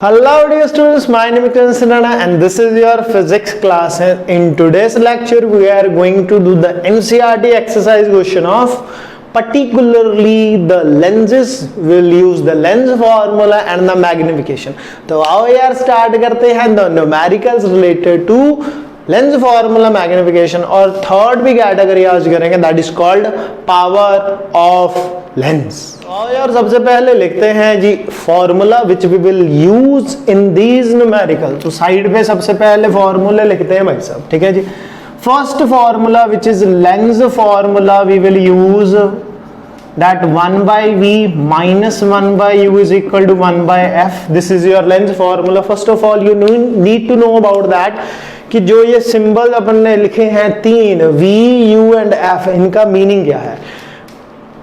Hello dear students, my name is Kansana and this is your physics class. In today's lecture we are going to do the NCERT exercise question of particularly the lenses. We'll use the lens formula and the magnification. तो आओ यार start करते हैं the numericals related to lens formula magnification और third भी category आज करेंगे that is called power of lens. और यार सबसे पहले लिखते हैं जी formula which we will use in these numerical. तो साइड पे सबसे पहले फॉर्मूले लिखते हैं भाई साहब, ठीक है जी। First formula which is lens formula we will use that 1 by v minus 1 by u is equal to 1 by f. This is your lens formula. First of all you need to know about that कि जो ये symbol अपन ने लिखे हैं तीन v, u and f, इनका meaning क्या है।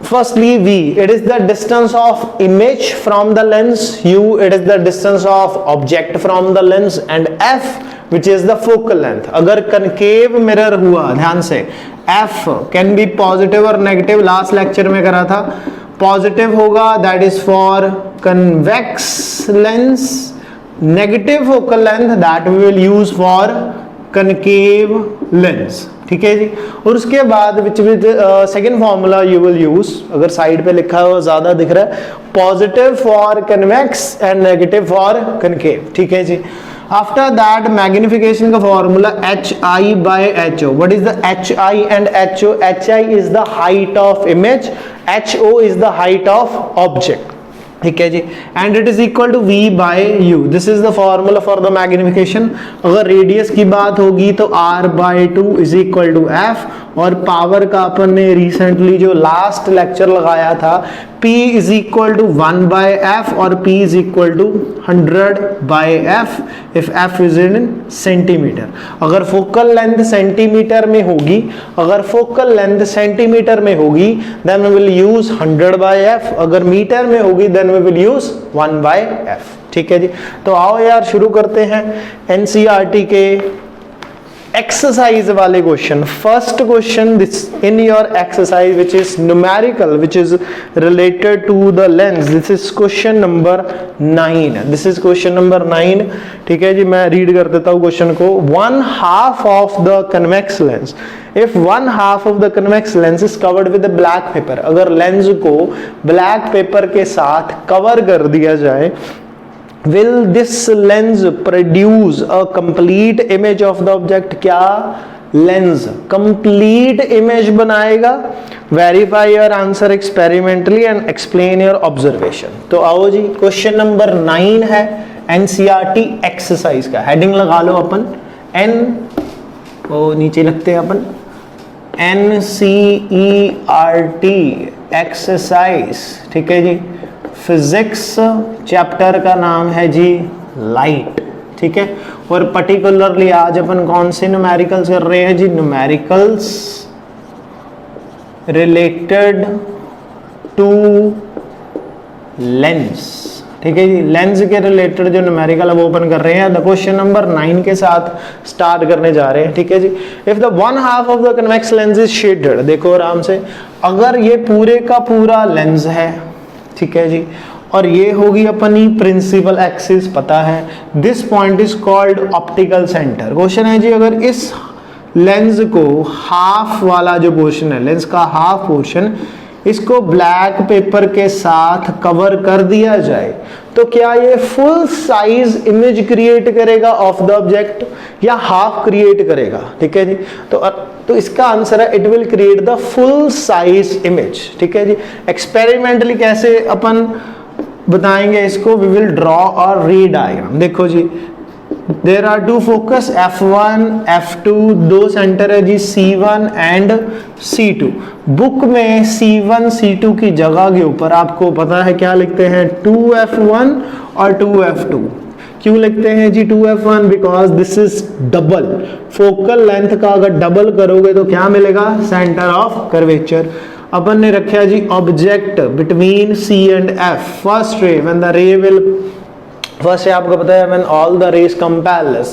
Firstly v, it is the distance of image from the lens. u, it is the distance of object from the lens. And f, which is the focal length. अगर concave mirror हुआ, ध्यान से, f can be positive और negative, last lecture में करा था। Positive होगा that is for convex lens, negative focal length that we will use for concave lens, ठीक है जी। और उसके बाद which with second formula you will use, अगर साइड पे लिखा है वो ज्यादा दिख रहा है, positive for convex and negative for concave, ठीक है जी। आफ्टर दैट मैग्निफिकेशन का formula H I by H O. What is the H I and H O? H I is the height of image, H O is the height of object, ठीक है जी। And it is equal to v by u। This is the formula for the magnification. अगर radius की बात होगी तो r by 2 is equal to f। और power का अपन ने रिसेंटली जो लास्ट लेक्चर लगाया था, p is equal to 1 by f और p is equal to 100 by f if f is in centimetre. अगर फोकल लेंथ सेंटीमीटर में होगी, अगर फोकल लेंथ सेंटीमीटर में होगी then we will use 100 by f। अगर मीटर में होगी then we will use 1 by f, ठीक है जी। तो आओ यार शुरू करते हैं एनसीईआरटी के एक्सरसाइज वाले question. First question this in your exercise which is numerical which is related to the lens. This is question number 9। This is question number 9, ठीक है जी। मैं रीड कर देता हूँ क्वेश्चन को। 1/2 of the convex lens, if 1/2 of the convex lens is covered with black pepper, अगर lens को black pepper के साथ कवर कर दिया जाए, will this lens produce a complete image of the object? क्या लेंस complete image बनाएगा? Verify your answer experimentally and explain your observation। तो आओ जी, क्वेश्चन नंबर 9 है एनसीईआरटी एक्सरसाइज का। हेडिंग लगा लो अपन एन, वो नीचे लगते हैं अपन एनसीईआरटी एक्सरसाइज, ठीक है जी। फिजिक्स चैप्टर का नाम है जी लाइट, ठीक है। और पर्टिकुलरली आज अपन कौन से न्यूमेरिकल्स कर रहे हैं जी? न्यूमेरिकल्स रिलेटेड टू लेंस, ठीक है जी। लेंस के रिलेटेड जो न्यूमेरिकल है वो ओपन कर रहे हैं। द क्वेश्चन नंबर 9 के साथ स्टार्ट करने जा रहे हैं, ठीक है जी। If the 1/2 of the convex lens is shaded, देखो आराम से, अगर ये पूरे का पूरा लेंस है, ठीक है जी, और ये होगी अपनी प्रिंसिपल एक्सिस, पता है। This point is called optical centre. Question है जी, अगर इस लेंस को हाफ वाला जो पोर्शन है, लेंस का हाफ पोर्शन, इसको ब्लैक पेपर के साथ कवर कर दिया जाए तो क्या ये फुल साइज इमेज क्रिएट करेगा ऑफ द ऑब्जेक्ट या हाफ क्रिएट करेगा, ठीक है जी। तो इसका आंसर है it will create the full size image, ठीक है जी। एक्सपेरिमेंटली कैसे अपन बताएंगे इसको? वी विल ड्रॉ और री डायग्राम। देखो जी, there are two focus f1 f2, दो सेंटर है जी c1 एंड c2। बुक में c1 c2 की जगह के ऊपर आपको पता है क्या लिखते हैं? 2f1 और 2f2। क्यों लिखते हैं जी 2f1? Because this is double. Focal length का अगर डबल करोगे तो क्या मिलेगा? Centre of curvature. अपन ने रखा जी object between c and f। First ray when the ray will, first आपको पता है when all the rays come parallel,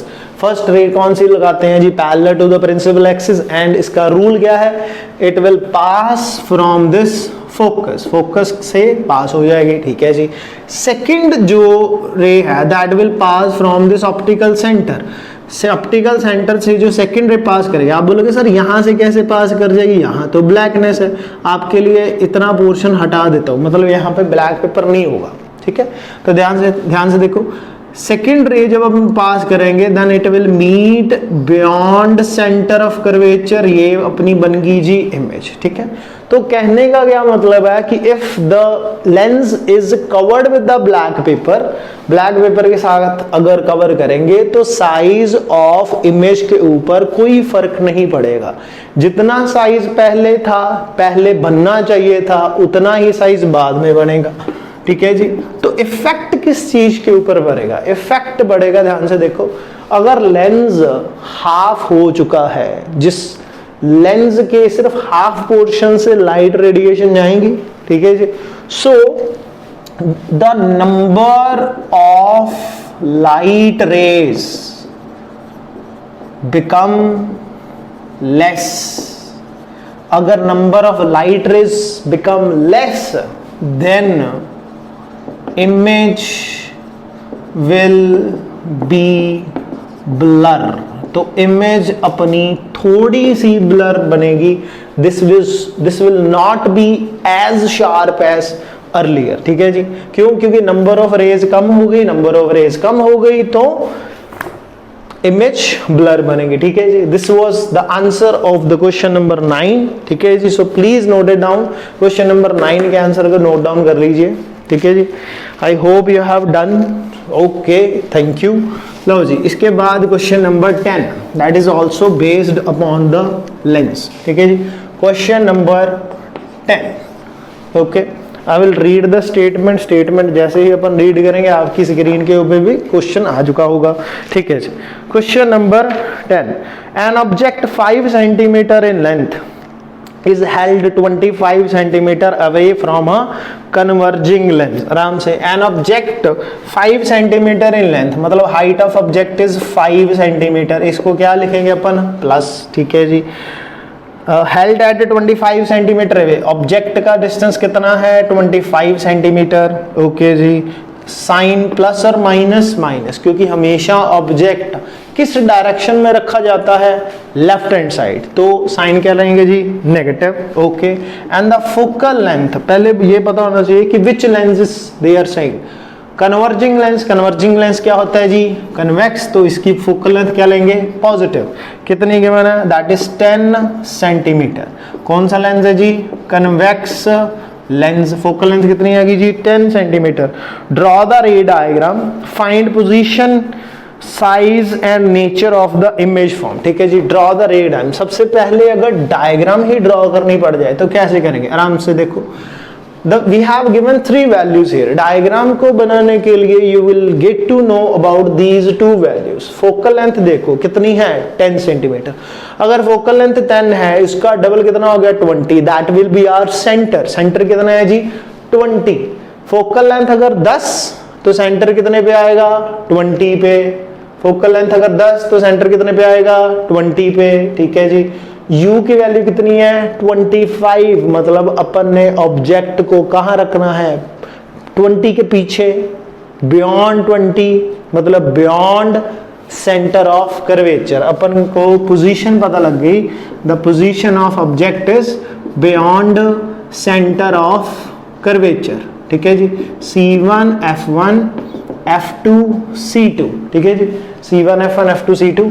first ray कौन सी लगाते हैं जी? Parallel to the principal axis. And इसका रूल क्या है? It will pass from this focus, focus से पास हो जाएगी, ठीक है जी। सेकंड जो रे है that will pass from this optical centre, से ऑप्टिकल सेंटर से जो सेकंड रे पास करेगी। आप बोलोगे सर यहाँ से कैसे पास कर जाएगी, यहाँ तो ब्लैकनेस है, आपके लिए इतना पोर्शन हटा देता हूँ, मतलब यहाँ पे ब्लैक पेपर नहीं होगा, ठीक है। तो ध्यान से देखो, सेकेंड रे जब हम पास करेंगे then it will meet beyond centre of curvature, ये अपनी बन गई जी इमेज, ठीक है। तो कहने का क्या मतलब है कि if the lens is covered with the black pepper के साथ अगर कवर करेंगे तो साइज ऑफ इमेज के ऊपर कोई फर्क नहीं पड़ेगा। जितना साइज पहले था, पहले बनना चाहिए था, उतना ही साइज बाद में बनेगा, ठीक है जी। तो इफेक्ट किस चीज के ऊपर बढ़ेगा, इफेक्ट बढ़ेगा, ध्यान से देखो, अगर लेंस हाफ हो चुका है, जिस लेंस के सिर्फ हाफ पोर्शन से लाइट रेडिएशन जाएंगी, ठीक है जी। So the number of light rays become less, अगर number of light rays become less then image will be blur, तो इमेज अपनी थोड़ी सी ब्लर बनेगी, this will not be as sharp as earlier, ठीक है जी। क्यों? क्योंकि नंबर ऑफ रेज कम हो गई, नंबर ऑफ रेज कम हो गई तो इमेज ब्लर बनेगी, ठीक है जी। This was the answer of the question number 9, ठीक है जी। So please note it down, question number 9 के आंसर को नोट डाउन कर लीजिए, ठीक है जी। I hope you have done, okay, thank you. लो जी, इसके बाद question number 10 that is also based upon the lens, ठीक है जी। Question number 10, okay, I will read the statement जैसे ही अपन रीड करेंगे आपकी स्क्रीन के ऊपर भी क्वेश्चन आ चुका होगा, ठीक है जी। Question number 10, an object 5 centimetre in length is held 25 centimeter away from a converging lens, आराम से, an object 5 centimeter in length, मतलब height of object is 5 centimeter, इसको क्या लिखेंगे अपन, प्लस, ठीक है जी। held at 25 centimeter away, object का डिस्टेंस कितना है, 25 सेंटीमीटर, ओके जी। साइन प्लस और माइनस, क्योंकि हमेशा ऑब्जेक्ट किस डायरेक्शन में रखा जाता है, लेफ्ट हैंड साइड, तो साइन क्या लेंगे जी, negative, okay. And the focal length, पहले ये पता होना चाहिए कि which lens is there side, converging lens क्या होता है जी, कन्वेक्स, तो इसकी फोकल लेंथ क्या लेंगे, पॉजिटिव, कितनी गिवन है, दैट इज 10 सेंटीमीटर। कौन सा लेंस है जी, कन्वेक्स लेंस, फोकल लेंथ कितनी आएगी जी, 10 सेंटीमीटर। ड्रॉ द रे diagram, find position, size and nature of the image form, ठीक है जी। ड्रॉ द रे डायग्राम, सबसे पहले अगर डायग्राम ही ड्रॉ करनी पड़ जाए तो कैसे करेंगे, आराम से देखो, we have given 3 values here. Diagram को बनाने के लिए you will get to know about these 2 values. Focal length देखो कितनी है, 10 सेंटीमीटर। अगर फोकल लेंथ 10 है, इसका डबल कितना हो गया, 20, that will be our centre. Centre कितना है जी, 20। फोकल लेंथ अगर 10 तो सेंटर कितने पे आएगा, 20 पे। फोकल लेंथ अगर 10 तो सेंटर कितने पे आएगा, 20 पे, ठीक है जी। U की वैल्यू कितनी है, 25, मतलब अपन ने ऑब्जेक्ट को कहाँ रखना है, 20 के पीछे, बियॉन्ड 20, मतलब बियॉन्ड सेंटर ऑफ कर्वेचर। अपन को पोजीशन पता लग गई, the position of object is beyond centre of curvature, ठीक है जी। C1 F1 F2 C2, ठीक है जी। C1 F1 F2 C2,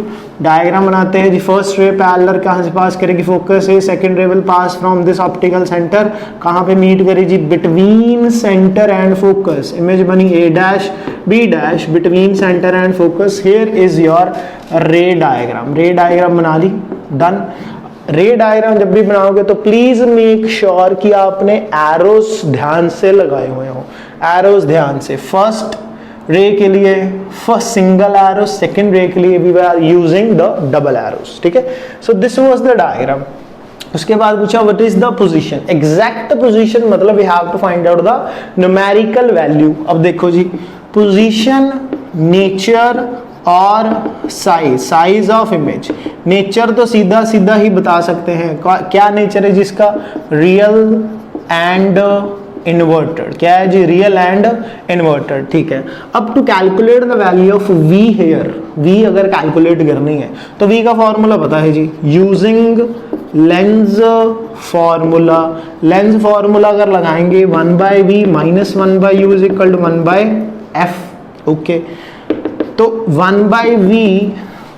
diagram बनाते हैं जी। फर्स्ट रे पैरेलल कहाँ से पास करेगी, फोकस है। सेकंड रे will pass from this optical centre, कहाँ पे मीट करेगी, between centre and focus. Image बनी A dash B dash, between centre and focus. Here is your रे डायग्राम। रे डायग्राम बना ली, डन। रे डायग्राम जब भी बनाओगे तो प्लीज मेक श्योर कि आपने एरोस ध्यान से लगाए हुए हो, एरोस ध्यान से। फर्स्ट रे के लिए first single arrow, second ray के लिए we are using the double arrows, ठीक है। So this was the diagram. उसके बाद पूछा what is the position, exact position, मतलब we have to find out the numerical value. अब देखो जी, पोजीशन, नेचर और साइज ऑफ इमेज। नेचर तो सीधा सीधा ही बता सकते हैं, क्या नेचर है जिसका, रियल एंड इन्वर्टेड, क्या है जी, रियल एंड इन्वर्टेड, ठीक है। अब to calculate the value of v here, v अगर कैलकुलेट करनी है तो v का फॉर्मूला पता है जी, using lens formula. Lens formula अगर लगाएंगे 1/v minus 1/u is equal to 1/f, okay. तो 1/v,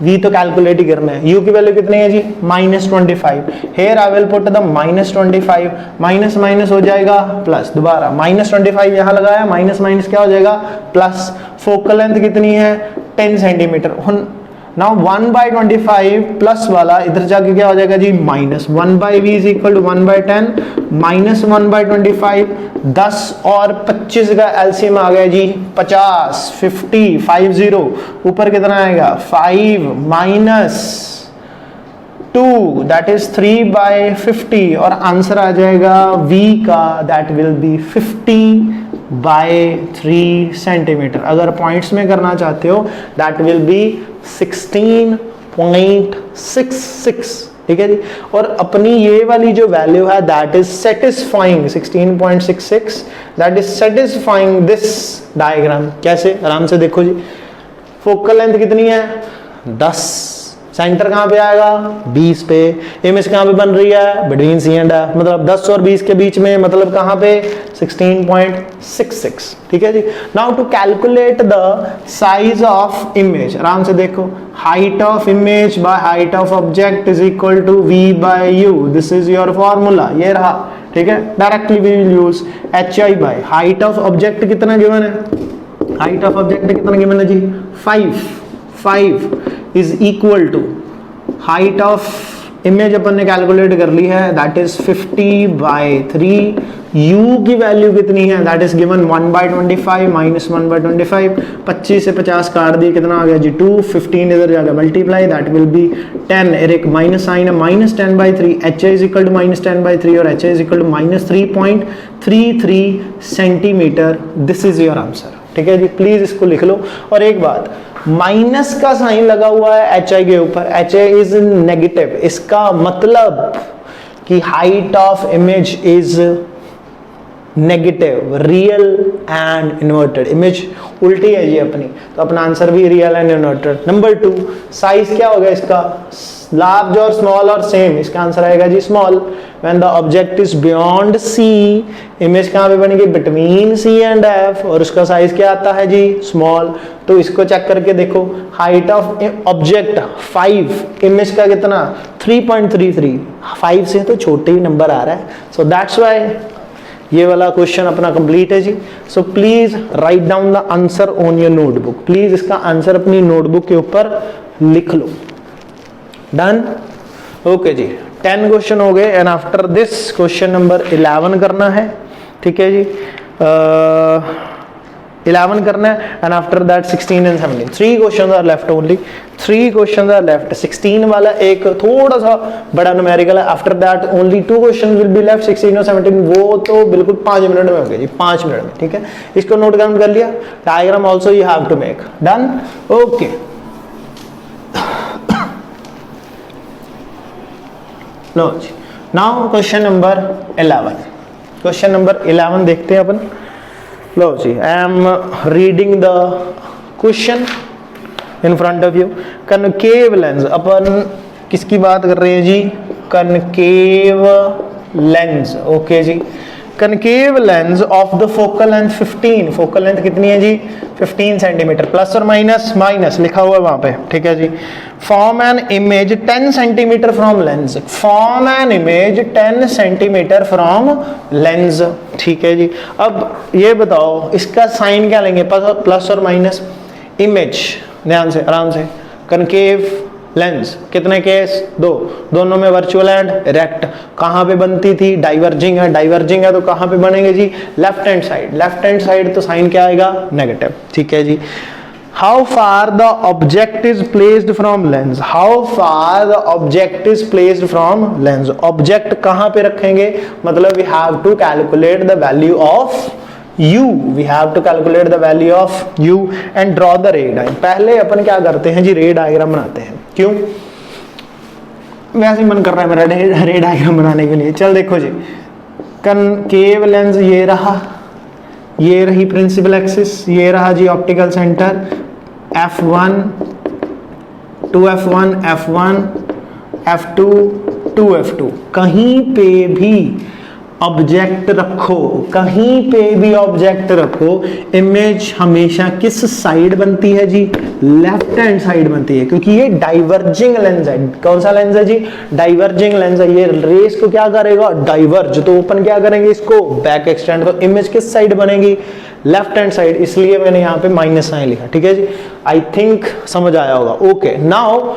v तो कैलकुलेट ही करना है, u की वैल्यू कितनी है जी, -25। Here I will put the -25, minus minus हो जाएगा प्लस, दोबारा -25 यहाँ लगाया, माइनस माइनस क्या हो जाएगा प्लस। फोकल लेंथ कितनी है 10 सेंटीमीटर। नाउ 1/25 प्लस वाला इधर जाके क्या हो जाएगा जी, minus 1/v is equal to 1/10 minus 1/25, 10 और 25 का एलसीएम आ गया जी 50, 50, ऊपर कितना आएगा 5 माइनस 2 दैट इज 3/50 और आंसर आ जाएगा v का, दैट विल बी 50/3 सेंटीमीटर। अगर पॉइंट्स में करना चाहते हो दैट विल बी 16.66, ठीक है जी। और अपनी ये वाली जो वैल्यू है that is satisfying 16.66, that is satisfying this diagram. कैसे, आराम से देखो जी, फोकल लेंथ कितनी है 10, सेंटर कहां पे आएगा 20 पे, इमेज कहां पे बन रही है बिटवीन सी एंड एफ, मतलब 10 और 20 के बीच में, मतलब कहां पे 16.66, ठीक है जी। Now to calculate the size of image, आराम से देखो, height of image by height of object is equal to v/u, this is your formula, ये रहा, ठीक है। Directly we will use hi by height of object कितना given है, height of object कितना गिवन है जी 5 is equal to height of image अपन ने कैलकुलेट कर ली है दैट इज 50/3, u की वैल्यू कितनी है दैट इज गिवन 1/25 माइनस 1/25, 25 से 50 काट दिए, कितना आ गया जी 2, 15 इधर जाकर मल्टीप्लाई, दैट विल बी 10, एक माइनस साइन है, -10/3, hi इज इक्वल टू -10/3 और hi is equal to -3.33 centimetre. This is your answer, ठीक है जी। प्लीज इसको लिख लो। और एक बात, माइनस का साइन लगा हुआ है hi के ऊपर, hi इज नेगेटिव, इसका मतलब कि height of image is negative, real and inverted. Image उल्टी है जी अपनी, तो अपना आंसर भी real and inverted. Number 2, size क्या होगा इसका, लार्ज और स्मॉल और सेम, इसका आंसर आएगा जी small. When the object is beyond C, image कहां पे बनेगी बिटवीन सी एंड एफ, और उसका साइज क्या आता है जी स्मॉल। तो इसको चेक करके देखो, हाइट ऑफ ऑब्जेक्ट 5, इमेज का कितना 3.33, 5 से तो छोटे ही नंबर आ रहा है, सो दैट्स व्हाई ये वाला क्वेश्चन अपना कंप्लीट है जी। So please write down the answer on your notebook, please इसका आंसर अपनी नोटबुक के ऊपर लिख लो। डन, ओके जी। 10 क्वेश्चन हो गए and after this question number 11 करना है, ठीक है जी। 11 करना है and after that 16 and 17, 3 question are left, only 3 question are left. 16 वाला एक थोड़ा सा बड़ा न्यूमेरिकल है, after that only 2 question will be left, 16 और 17 वो तो बिल्कुल 5 मिनट में हो गए जी, 5 मिनट में, ठीक है। इसको नोट डाउन कर लिया, diagram also you have to make, done, okay. लो जी, now question number 11, question number 11 देखते हैं अपन। लो जी, I am reading the question in front of you. Concave lens, अपन किसकी बात कर रहे हैं जी, कनकेव लेंस, ओके जी। Concave lens of the focal length 15, focal length कितनी है जी 15 सेंटीमीटर, प्लस और माइनस, माइनस लिखा हुआ है वहां पे, ठीक है जी। Form an image 10 centimetre from lens, form an image 10 centimetre from lens, ठीक है जी। अब ये बताओ इसका साइन क्या लेंगे, प्लस और माइनस। इमेज, ध्यान से आराम से, कनकेव लेंस कितने केस 2, दोनों में वर्चुअल एंड रेक्ट, कहां पे बनती थी डाइवर्जिंग है, डाइवर्जिंग है तो कहां पे बनेंगे जी left hand side, left hand side तो साइन क्या आएगा नेगेटिव, ठीक है जी। How far the object is placed from lens, how far the object is placed from lens, object कहां पे रखेंगे, मतलब we have to calculate the value of u, we have to calculate the value of u and draw the ray diagram। पहले अपन क्या करते हैं जी रे diagram बनाते हैं, क्यों, वैसे ही मन कर रहा है मेरा रे डायग्राम बनाने के लिए। चल देखो जी, कनकेव लेंस ये रहा, ये रही प्रिंसिपल एक्सिस, ये रहा जी optical centre, F1 2F1 F1 F2 2F2। कहीं पे भी ऑब्जेक्ट रखो, कहीं पे भी ऑब्जेक्ट रखो, इमेज हमेशा किस साइड बनती है जी? लेफ्ट हैंड साइड बनती है, क्योंकि ये डाइवर्जिंग लेंस है। कौन सा लेंस है जी? डाइवर्जिंग लेंस है। ये रेस को क्या करेगा? डाइवर्ज। तो ओपन क्या करेंगे? इसको बैक एक्सटेंड। तो इमेज किस साइड बनेगी? Left hand side. इसलिए मैंने यहाँ पे माइनस साइन लिखा। ठीक है जी, आई थिंक समझ आया होगा। ओके, नाउ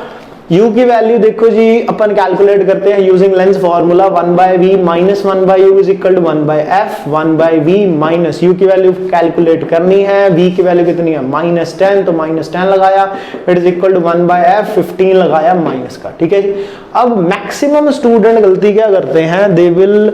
u की वैल्यू देखो जी, अपन कैलकुलेट करते हैं using lens formula 1/v minus 1/u is equal to 1/f 1/v minus u की वैल्यू कैलकुलेट करनी है। v की वैल्यू कितनी है? -10, तो -10 लगाया, it is equal to 1/f 15 लगाया माइनस का। ठीक है जी। अब मैक्सिमम स्टूडेंट गलती क्या करते हैं? They will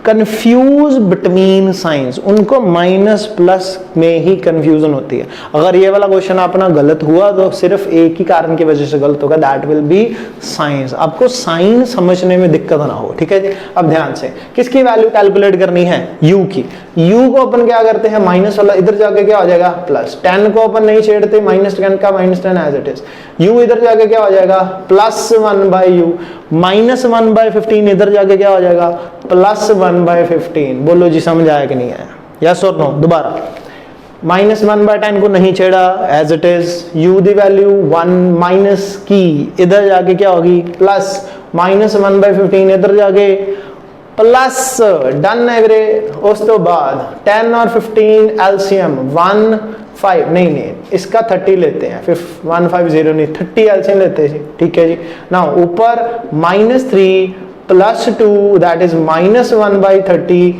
confuse between science, उनको माइनस प्लस में ही कंफ्यूजन होती है। अगर ये वाला क्वेश्चन अपना गलत हुआ तो सिर्फ एक ही कारण की वजह से गलत होगा, दैट विल बी साइंस। आपको साइन समझने में दिक्कत ना हो। ठीक है जी। अब ध्यान से, किसकी वैल्यू कैलकुलेट करनी है? u की। u को अपन क्या करते हैं? माइनस वाला इधर जाके क्या हो जाएगा? प्लस। 10 को अपन नहीं छेड़ते, -10 का -10 एज इट इज। u इधर जाके क्या हो जाएगा? +1/u। -1/15 इधर जाके क्या हो जाएगा? +1/15। बोलो जी, समझ आया कि नहीं आया? यस और नो? दोबारा, -1/10 को नहीं छेड़ा, as it is. u the value 1 minus की, इधर जाके क्या होगी? प्लस। -1/15 इधर जाके प्लस। डन है वीरे। उस तो बाद 10 और 15 एलसीएम 15 नहीं, इसका 30 लेते हैं, फिर 150 नहीं 30 एलसीएम लेते हैं जी। ठीक है जी। ना ऊपर -3 +2 that is -1/30,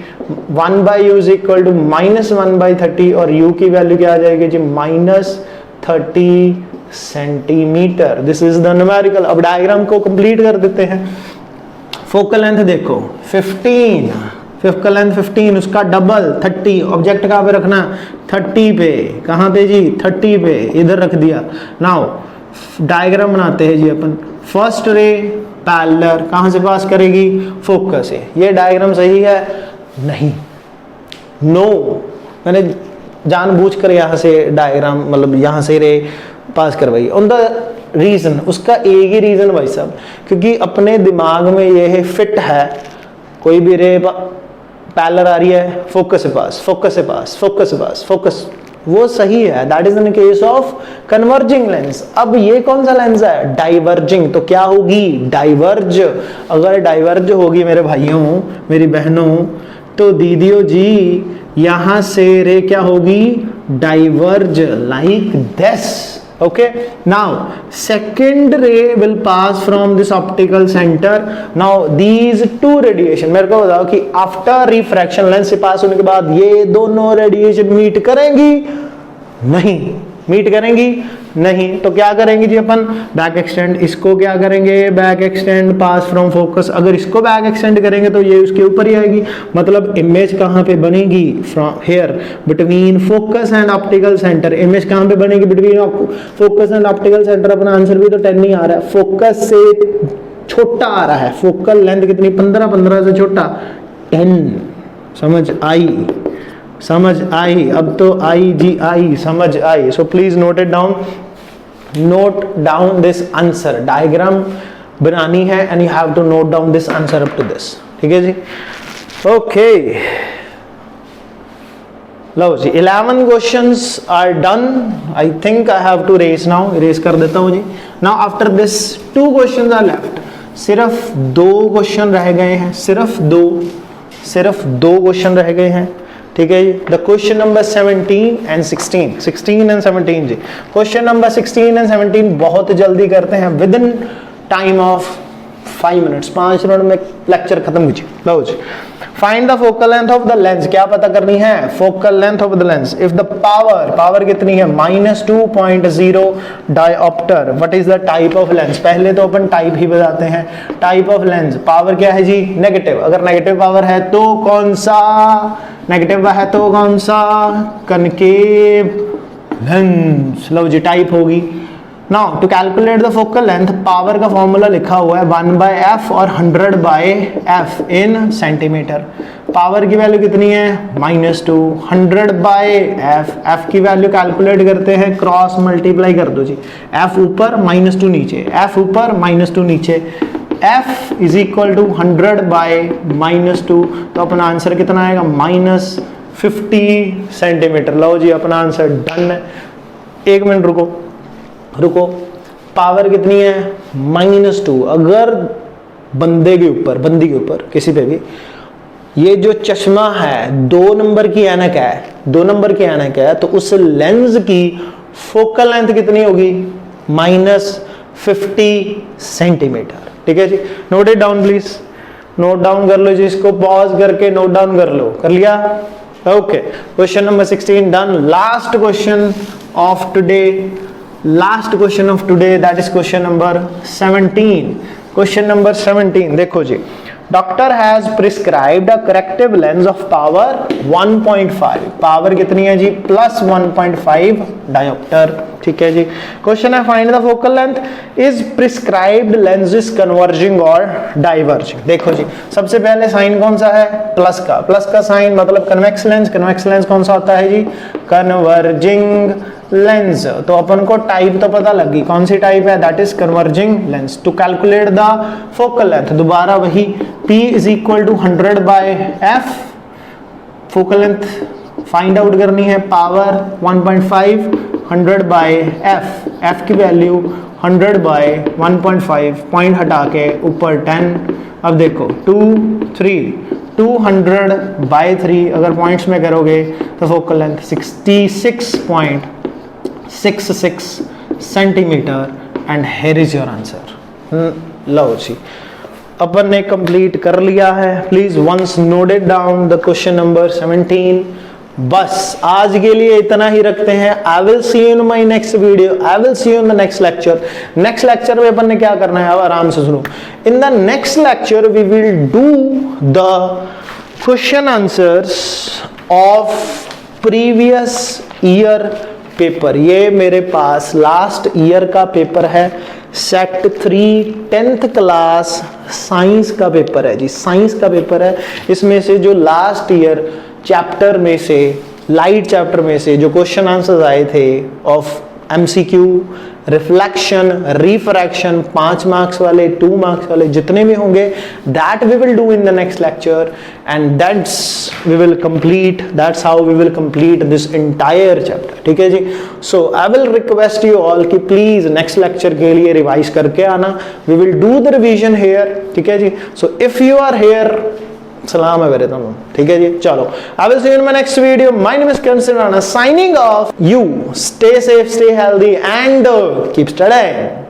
1/u is equal to -1/30 और u की वैल्यू क्या आ जाएगी जी? -30 centimetre. This is the numerical. अब डायग्राम को कंप्लीट कर देते हैं। फोकल लेंथ देखो 15, फोकल लेंथ 15, उसका डबल 30। ऑब्जेक्ट कहाँ पे रखना? 30 पे। कहाँ पे जी? 30 पे, इधर रख दिया। नाउ डायग्राम बनाते हैं जी अपन। फर्स्ट रे पैरेलल कहाँ से पास करेगी? फोकस से। ये डायग्राम सही है? नहीं, नो। मैंने जानबूझकर यहाँ से डायग्राम, मतलब यहाँ से रे पास करवाई। ऑन द रीजन, उसका एक ही रीजन भाई साहब, क्योंकि अपने दिमाग में ये है फिट है, कोई भी रे पैरेलल आ रही है, फोकस से पास, फोकस से पास, फोकस से पास, फोकस, वो सही है। That is in case of converging lens. अब ये कौन सा लेंस है? डाइवर्जिंग। तो क्या होगी? डाइवर्ज। अगर डाइवर्ज होगी मेरे भाइयों, मेरी बहनों, तो दीदियों जी, यहां से रे क्या होगी? Diverge, like this. Okay, now second ray will pass from this optical center. Now these two radiation, मेरे को बताओ कि after refraction लेंस से पास होने के बाद ये दोनों रेडिएशन मीट करेंगी? नहीं। मीट करेंगी? नहीं। तो क्या करेंगे जी अपन? Back extend. इसको क्या करेंगे? Back extend, pass from focus. अगर इसको बैक एक्सटेंड करेंगे तो ये उसके ऊपर ही आएगी। मतलब इमेज कहाँ पे बनेगी? From here between focus and optical centre. Image कहाँ पे बनेगी? Between focus and optical centre. अपना आंसर भी तो 10 नहीं आ रहा है, फोकस से छोटा आ रहा है। फोकल लेंथ कितनी? 15 से छोटा 10। समझ आई? समझ आई? अब तो आई जी आई, समझ आई। So please note it down, note down this answer. Diagram बनानी है and you have to note down this answer up to this. ठीक है जी। ओके, लो जी, 11 questions are done. I think I have to erase now. Erase कर देता हूं जी। Now after this 2 questions are left. सिर्फ 2 क्वेश्चन रह गए हैं, सिर्फ 2 क्वेश्चन रह गए हैं। ठीक है जी। The question number 17 and 16 and 17 जी। क्वेश्चन नंबर 16 एंड 17 बहुत जल्दी करते हैं, with in time of 5 minutes, 5 minute में लेक्चर खत्म कीजिए। लो जी, find the focal length of the lens. क्या पता करनी है? Focal length of the lens. If the power कितनी है? -2.0 dioptre. What is the type of lens? पहले तो अपन टाइप ही बताते हैं। टाइप ऑफ लेंस, पावर क्या है जी? नेगेटिव। अगर नेगेटिव पावर है तो कौन सा? नेगेटिव है तो कौन सा? Concave lens. लो जी, टाइप होगी now to calculate the focal length, power का फॉर्मूला लिखा हुआ है 1/f और 100/f इन सेंटीमीटर। पावर की वैल्यू कितनी है -2, 100/f, f की वैल्यू कैलकुलेट करते हैं, क्रॉस मल्टीप्लाई कर दो जी, f ऊपर -2 नीचे, f ऊपर -2 नीचे, f इज इक्वल टू 100/-2, तो अपना आंसर कितना आएगा -50 सेंटीमीटर। लो जी अपना आंसर डन है। एक मिनट रुको, पावर कितनी है -2। अगर बंदी के ऊपर किसी पे भी ये जो चश्मा है 2 नंबर की ऐनक है, तो उस लेंस की फोकल लेंथ कितनी होगी -50 सेंटीमीटर। ठीक है जी, note it down please, note down कर लो जी, इसको पॉज करके नोट डाउन कर लो। कर लिया? Okay, question number 16 done. Last question of today that is question number 17। Question number 17 देखो जी, doctor has prescribed a corrective lens of power 1.5, power कितनी है जी +1.5 डायोप्टर। ठीक है जी, क्वेश्चन है find the focal length is prescribed lens is converging और डाइवर्जिंग। देखो जी, सबसे पहले साइन कौन सा है प्लस का साइन मतलब कन्वेक्स लेंस कौन सा होता है जी कन्वर्जिंग लेंस। तो अपन को टाइप तो पता लगी, कौन सी टाइप है that is converging lens. To calculate the focal length दोबारा वही P is equal to 100/f, focal length find out करनी है, पावर 1.5 100/f, f की वैल्यू 100/1.5, पॉइंट हटा के ऊपर 10। अब देखो 200/3 अगर पॉइंट्स में करोगे तो focal length 66.66 centimetre and here is your answer. लो जी अपन ने कंप्लीट कर लिया है। Please once note it down the question number 17। बस आज के लिए इतना ही रखते हैं। I will see you in my next video, I will see you in the next lecture. Next lecture में अपन ने क्या करना है अब आराम से सुनो। In the next lecture we will do the question answers of previous year paper. ये मेरे पास लास्ट ईयर का पेपर है, सेट 3 10th क्लास साइंस का पेपर है जी, साइंस का पेपर है। इसमें से जो लास्ट ईयर चैप्टर में से लाइट चैप्टर में से जो क्वेश्चन आंसर्स आए थे of MCQ, reflection, refraction, 5 marks वाले, 2 मार्क्स वाले जितने भी होंगे that we will do in the next lecture and that's how we will complete this entire chapter. ठीक है जी, so I will request you all कि प्लीज नेक्स्ट लेक्चर के लिए रिवाइज करके आना। We will do the revision here. ठीक है जी, so if you are here सलाम है मेरे दोनों। ठीक है जी, चलो I will see you in my next video. My name is Kansil Rana signing off. You stay safe, stay healthy and keep studying.